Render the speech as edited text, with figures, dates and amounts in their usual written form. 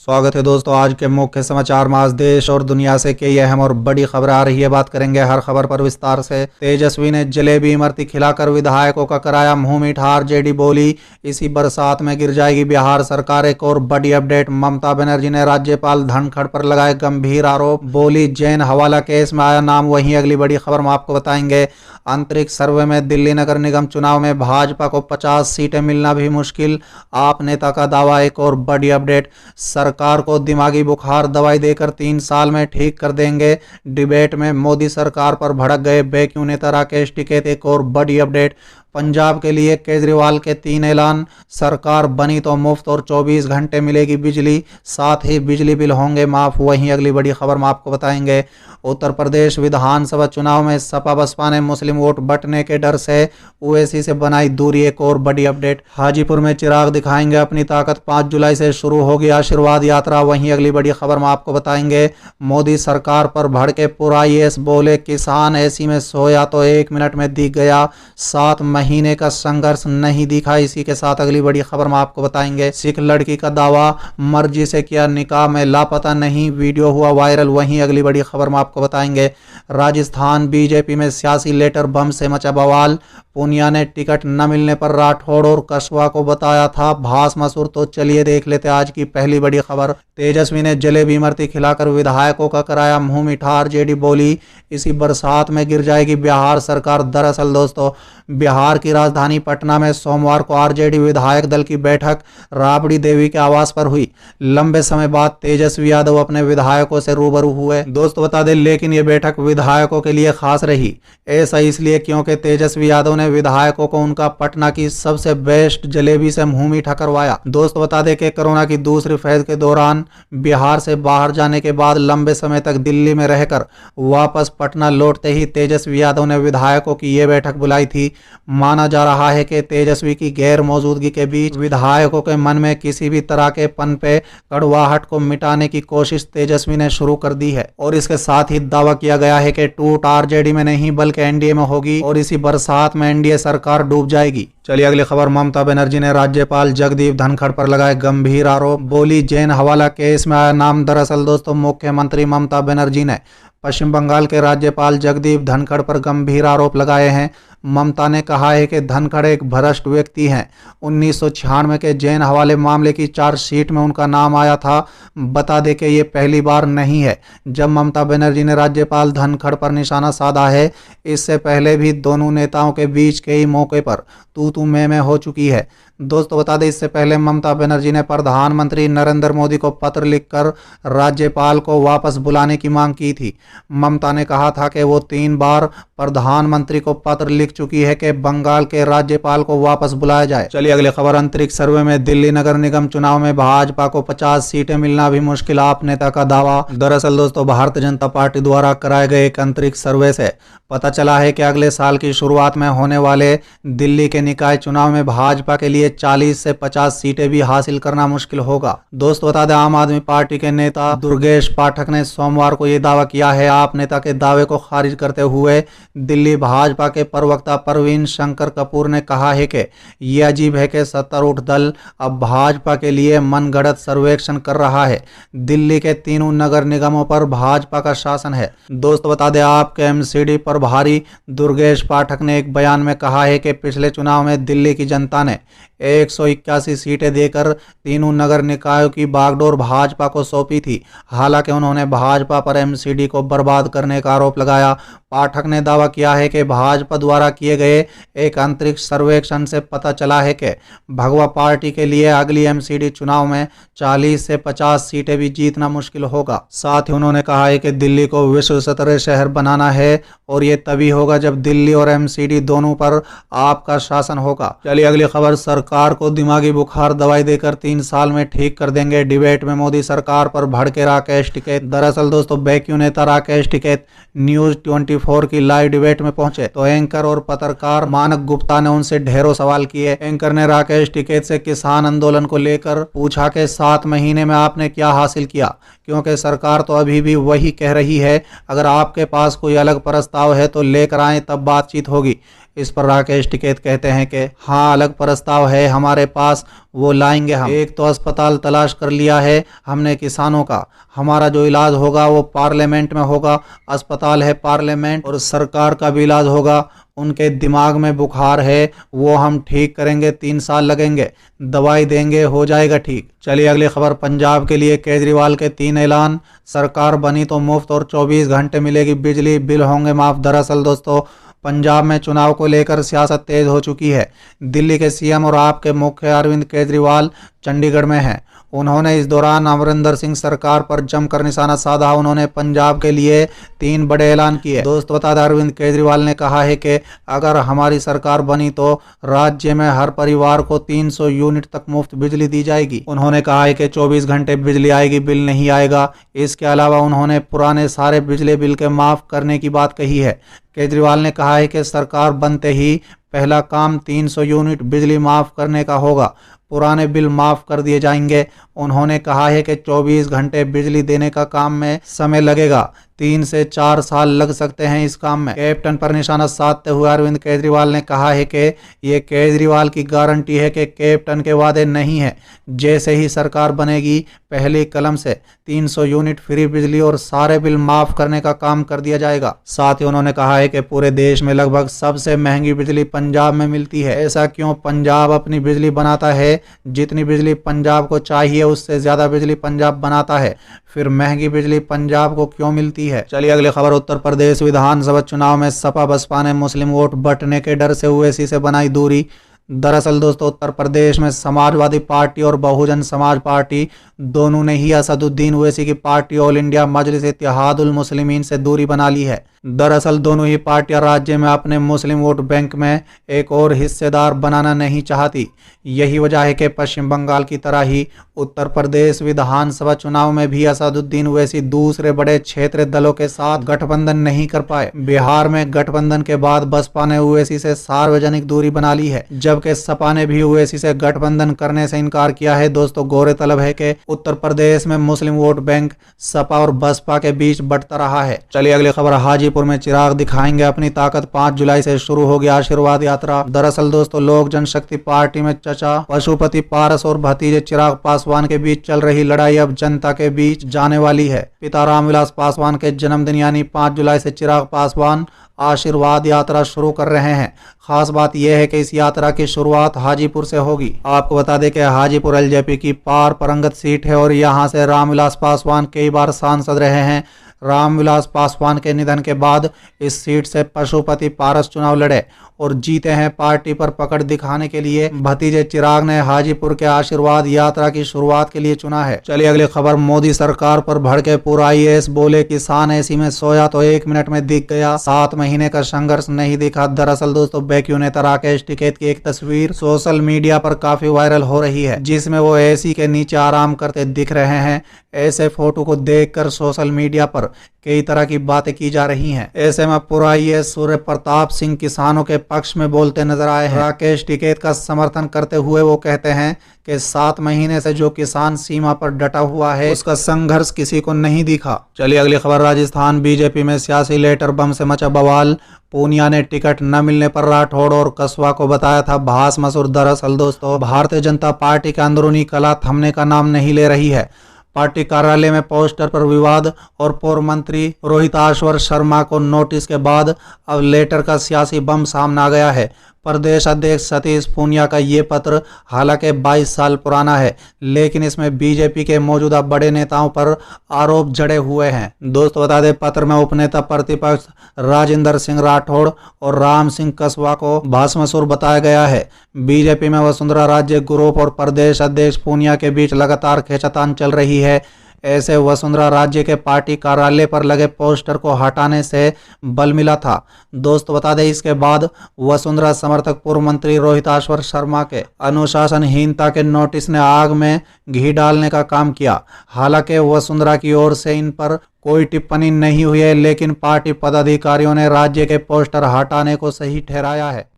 स्वागत है दोस्तों। आज के मुख्य समाचार में आज देश और दुनिया से कई अहम और बड़ी खबर आ रही है। बात करेंगे हर खबर पर विस्तार से। तेजस्वी ने जलेबी इमरती खिलाकर विधायकों का कराया मुंह मीठा। आरजेडी बोली इसी बरसात में गिर जाएगी बिहार सरकार। एक और बड़ी अपडेट, ममता बनर्जी ने राज्यपाल धनखड़ पर लगाए गंभीर आरोप। बोली जैन हवाला केस में आया नाम वहीं। अगली बड़ी खबर में आपको बताएंगे। अंतरिक्ष सर्वे में दिल्ली नगर निगम चुनाव में भाजपा को 50 सीटें मिलना भी मुश्किल, आप नेता का दावा। एक और बड़ी अपडेट, सरकार को दिमागी बुखार दवाई देकर 3 साल में ठीक कर देंगे। डिबेट में मोदी सरकार पर भड़क गए बेक्यू नेता राकेश टिकैत। एक और बड़ी अपडेट, पंजाब के लिए केजरीवाल के 3 ऐलान। सरकार बनी तो मुफ्त और 24 घंटे मिलेगी बिजली, साथ ही बिजली बिल होंगे माफ। वहीं अगली बड़ी खबर में आपको बताएंगे। उत्तर प्रदेश विधानसभा चुनाव में सपा बसपा ने मुस्लिम वोट बंटने के डर से ओवैसी से बनाई दूरी। एक और बड़ी अपडेट, हाजीपुर में चिराग दिखाएंगे अपनी ताकत। 5 जुलाई से शुरू होगी आशीर्वाद यात्रा। वहीं अगली बड़ी खबर में आपको बताएंगे। मोदी सरकार पर भड़के पूरा आईएएस, बोले किसान ऐसी में सोया तो 1 मिनट में दिख गया, 7 महीने का संघर्ष नहीं दिखा। इसी के साथ अगली बड़ी खबर में आपको बताएंगे। सिख लड़की का दावा, मर्जी से किया निकाह में लापता नहीं, वीडियो हुआ वायरल। वहीं अगली बड़ी खबर में आपको बताएंगे। राजस्थान बीजेपी में सियासी लेटर बम से मचा बवाल। पूनिया ने टिकट न मिलने पर राठौड़ और कस्बा को बताया था भासमासुर। तो चलिए देख लेते आज की पहली बड़ी खबर। तेजस्वी ने जलेबी इमरती खिलाकर विधायकों का कराया मुंह मीठा। आरजेडी बोली इसी बरसात में गिर जाएगी बिहार सरकार। दरअसल दोस्तों, बिहार की राजधानी पटना में सोमवार को आरजेडी विधायक दल की बैठक राबड़ी देवी के आवास पर हुई। लंबे समय बाद तेजस्वी यादव अपने विधायकों से रूबरू हुए। दोस्तों बता दें, लेकिन ये बैठक विधायकों के लिए खास रही। ऐसा इसलिए क्योंकि तेजस्वी यादव ने विधायकों को उनका पटना की सबसे बेस्ट जलेबी से मुंह मीठा करवाया। दोस्तों बता दें कि कोरोना की दूसरी फेज के दौरान बिहार से बाहर जाने के बाद लंबे समय तक दिल्ली में रहकर वापस पटना लौटते ही तेजस्वी यादव ने विधायकों की यह बैठक बुलाई थी। माना जा रहा है कि तेजस्वी की गैर मौजूदगी के बीच विधायकों के मन में किसी भी तरह के पनपे कड़वाहट को मिटाने की कोशिश तेजस्वी ने शुरू कर दी है। और इसके साथ ही दावा किया गया है कि टूट आरजेडी में नहीं बल्कि एनडीए में होगी और इसी बरसात में एनडीए सरकार डूब जाएगी। चलिए अगली खबर। ममता बनर्जी ने राज्यपाल जगदीप धनखड़ पर लगाए गंभीर आरोप। बोली जैन हवाला केस में आया नाम। दरअसल दोस्तों, मुख्यमंत्री ममता बनर्जी ने पश्चिम बंगाल के राज्यपाल जगदीप धनखड़ पर गंभीर आरोप लगाए हैं। ममता ने कहा है कि धनखड़ एक भ्रष्ट व्यक्ति हैं। 1996 के जैन हवाले मामले की चार्जशीट में उनका नाम आया था। बता दें कि ये पहली बार नहीं है जब ममता बनर्जी ने राज्यपाल धनखड़ पर निशाना साधा है। इससे पहले भी दोनों नेताओं के बीच कई मौके पर तू मैं हो चुकी है। दोस्तों बता दें, इससे पहले ममता बनर्जी ने प्रधानमंत्री नरेंद्र मोदी को पत्र लिखकर राज्यपाल को वापस बुलाने की मांग की थी। ममता ने कहा था कि वो 3 बार प्रधानमंत्री को पत्र लिख चुकी है कि बंगाल के राज्यपाल को वापस बुलाया जाए। चलिए अगली खबर। अंतरिक्ष सर्वे में दिल्ली नगर निगम चुनाव में भाजपा को 50 सीटें मिलना भी मुश्किल, आप नेता का दावा। दरअसल दोस्तों, भारतीय जनता पार्टी द्वारा कराए गए एक अंतरिक्ष सर्वे से पता चला है कि अगले साल की शुरुआत में होने वाले दिल्ली के निकाय चुनाव में भाजपा के लिए 40 से 50 सीटें भी हासिल करना मुश्किल होगा। दोस्तों बता दें, आम आदमी पार्टी के नेता दुर्गेश पाठक ने सोमवार को यह दावा किया है। आप नेता के दावे को खारिज करते हुए दिल्ली भाजपा के प्रवक्ता परवीन शंकर कपूर ने कहा है कि यह अजीब है कि सत्तारूढ़ दल अब भाजपा के लिए मनगढ़ंत सर्वेक्षण कर रहा है। दिल्ली के तीनों नगर निगमों पर भाजपा का शासन है। दोस्तों बता दें, आपके एमसीडी प्रभारी दुर्गेश पाठक ने एक बयान में कहा है कि पिछले चुनाव में दिल्ली की जनता ने 181 सीटें देकर तीनों नगर निकायों की बागडोर भाजपा को सौंपी थी। हालांकि उन्होंने भाजपा पर एमसीडी को बर्बाद करने का आरोप लगाया। पाठक ने दावा किया है कि भाजपा द्वारा किए गए एक अंतरिक्ष सर्वेक्षण से पता चला है कि भगवा पार्टी के लिए अगली एमसीडी चुनाव में 40 से 50 सीटें भी जीतना मुश्किल होगा। साथ ही उन्होंने कहा है कि दिल्ली को विश्व स्तरीय शहर बनाना है और ये तभी होगा जब दिल्ली और एमसीडी दोनों पर आपका शासन होगा। चलिए अगली खबर। सरकार को दिमागी बुखार दवाई देकर 3 साल में ठीक कर देंगे। डिबेट में मोदी सरकार पर भड़के राकेश टिकैत। दरअसल दोस्तों, बेक्यू नेता राकेश टिकैत न्यूज 24 की लाइव डिबेट में पहुंचे तो एंकर और पत्रकार मानक गुप्ता ने उनसे ढेरों सवाल किए। एंकर ने राकेश टिकैत से किसान आंदोलन को लेकर पूछा कि 7 महीने में आपने क्या हासिल किया, क्योंकि सरकार तो अभी भी वही कह रही है। अगर आपके पास कोई अलग प्रस्ताव है तो लेकर आए, तब बातचीत होगी। इस पर राकेश टिकैत कहते हैं कि हाँ, अलग प्रस्ताव है हमारे पास, वो लाएंगे हम। एक तो अस्पताल तलाश कर लिया है हमने किसानों का, हमारा जो इलाज होगा वो पार्लियामेंट में होगा। अस्पताल है पार्लियामेंट, और सरकार का भी इलाज होगा। उनके दिमाग में बुखार है, वो हम ठीक करेंगे, 3 साल लगेंगे, दवाई देंगे, हो जाएगा ठीक। चलिए अगली खबर पंजाब के लिए। केजरीवाल के 3 ऐलान, सरकार बनी तो मुफ्त और 24 घंटे मिलेगी बिजली, बिल होंगे माफ। दरअसल दोस्तों, पंजाब में चुनाव को लेकर सियासत तेज हो चुकी है। दिल्ली के सीएम और आप के मुख्य अरविंद केजरीवाल चंडीगढ़ में हैं। उन्होंने इस दौरान अमरिंदर सिंह सरकार पर जमकर निशाना साधा। उन्होंने पंजाब के लिए 3 बड़े ऐलान किए। दोस्त बता दें, अरविंद केजरीवाल ने कहा है कि अगर हमारी सरकार बनी तो राज्य में हर परिवार को 300 यूनिट तक मुफ्त बिजली दी जाएगी। उन्होंने कहा है कि 24 घंटे बिजली आएगी, बिल नहीं आएगा। इसके अलावा उन्होंने पुराने सारे बिजली बिल के माफ करने की बात कही है। केजरीवाल ने कहा है कि सरकार बनते ही पहला काम 300 यूनिट बिजली माफ करने का होगा, पुराने बिल माफ कर दिए जाएंगे। उन्होंने कहा है कि 24 घंटे बिजली देने का काम में समय लगेगा, 3 से 4 साल लग सकते हैं इस काम में। कैप्टन पर निशाना साधते हुए अरविंद केजरीवाल ने कहा है कि ये केजरीवाल की गारंटी है कि कैप्टन के वादे नहीं है। जैसे ही सरकार बनेगी पहली कलम से 300 यूनिट फ्री बिजली और सारे बिल माफ करने का काम कर दिया जाएगा। साथ ही उन्होंने कहा है कि पूरे देश में लगभग सबसे महंगी बिजली पंजाब में मिलती है। ऐसा क्यों? पंजाब अपनी बिजली बनाता है, जितनी बिजली पंजाब को चाहिए उससे ज्यादा बिजली पंजाब बनाता है, फिर महंगी बिजली पंजाब को क्यों मिलती है। चलिए अगली खबर। उत्तर प्रदेश विधानसभा चुनाव में सपा बसपा ने मुस्लिम वोट बंटने के डर से ओवैसी से बनाई दूरी। दरअसल दोस्तों, उत्तर प्रदेश में समाजवादी पार्टी और बहुजन समाज पार्टी दोनों ने ही असदुद्दीन ओवैसी की पार्टी ऑल इंडिया मजलिस इत्तेहादुल मुस्लिमीन से दूरी बना ली है। दरअसल दोनों ही पार्टियां राज्य में अपने मुस्लिम वोट बैंक में एक और हिस्सेदार बनाना नहीं चाहती। यही वजह है कि पश्चिम बंगाल की तरह ही उत्तर प्रदेश विधानसभा चुनाव में भी असदुद्दीन ओवैसी दूसरे बड़े क्षेत्रीय दलों के साथ गठबंधन नहीं कर पाए। बिहार में गठबंधन के बाद बसपा ने ओवैसी से सार्वजनिक दूरी बना ली है, जबकि सपा ने भी ओवैसी से गठबंधन करने से इनकार किया है। दोस्तों, गौर तलब है कि उत्तर प्रदेश में मुस्लिम वोट बैंक सपा और बसपा के बीच बढ़ता रहा है। चलिए अगली खबर। हाजीपुर में चिराग दिखाएंगे अपनी ताकत, 5 जुलाई से शुरू होगी आशीर्वाद यात्रा। दरअसल दोस्तों, लोक जनशक्ति पार्टी में चचा पशुपति पारस और भतीजे चिराग पासवान के बीच चल रही लड़ाई अब जनता के बीच जाने वाली है। पिता रामविलास पासवान के जन्मदिन यानी 5 जुलाई से चिराग पासवान आशीर्वाद यात्रा शुरू कर रहे हैं। खास बात यह है कि इस यात्रा की शुरुआत हाजीपुर से होगी। आपको बता दें कि हाजीपुर एलजेपी की पार परंगत सीट है और यहां से रामविलास पासवान कई बार सांसद रहे हैं। रामविलास पासवान के निधन के बाद इस सीट से पशुपति पारस चुनाव लड़े और जीते हैं। पार्टी पर पकड़ दिखाने के लिए भतीजे चिराग ने हाजीपुर के आशीर्वाद यात्रा की शुरुआत के लिए चुना है। चलिए अगली खबर। मोदी सरकार पर भड़के पूरा आईएएस, बोले किसान एसी में सोया तो 1 मिनट में दिख गया, 7 महीने का संघर्ष नहीं दिखा। दरअसल दोस्तों, बैक्यू नेता राकेश टिकैत की एक तस्वीर सोशल मीडिया पर काफी वायरल हो रही है, जिसमें वो एसी के नीचे आराम करते दिख रहे हैं। ऐसे फोटो को देखकर सोशल मीडिया पर कई तरह की बातें की जा रही हैं। ऐसे में पूरा आईएएस सूर्य प्रताप सिंह किसानों के पक्ष में बोलते नजर आए हैं। राकेश टिकैत का समर्थन करते हुए वो कहते हैं कि 7 महीने से जो किसान सीमा पर डटा हुआ है उसका संघर्ष किसी को नहीं दिखा। चलिए अगली खबर। राजस्थान बीजेपी में सियासी लेटर बम से मचा बवाल, पूनिया ने टिकट न मिलने पर राठौड़ और कसवा को बताया था भास मसूर। दरअसल दोस्तों, भारतीय जनता पार्टी का अंदरूनी कला थमने का नाम नहीं ले रही है। पार्टी कार्यालय में पोस्टर पर विवाद और पूर्व मंत्री रोहिताश्वर शर्मा को नोटिस के बाद अब लेटर का सियासी बम सामने आ गया है। प्रदेश अध्यक्ष सतीश पूनिया का ये पत्र हालांकि 22 साल पुराना है, लेकिन इसमें बीजेपी के मौजूदा बड़े नेताओं पर आरोप जड़े हुए हैं। दोस्तों बता दें, पत्र में उपनेता प्रतिपक्ष राजेंद्र सिंह राठौड़ और राम सिंह कसवा को भासमसूर बताया गया है। बीजेपी में वसुंधरा राज्य ग्रुप और प्रदेश अध्यक्ष पूनिया के बीच लगातार खींचातान चल रही है। ऐसे वसुंधरा राज्य के पार्टी कार्यालय पर लगे पोस्टर को हटाने से बल मिला था। दोस्तों बता दें, इसके बाद वसुंधरा समर्थक पूर्व मंत्री रोहिताश्वर शर्मा के अनुशासनहीनता के नोटिस ने आग में घी डालने का काम किया। हालांकि वसुंधरा की ओर से इन पर कोई टिप्पणी नहीं हुई है, लेकिन पार्टी पदाधिकारियों ने राज्य के पोस्टर हटाने को सही ठहराया है।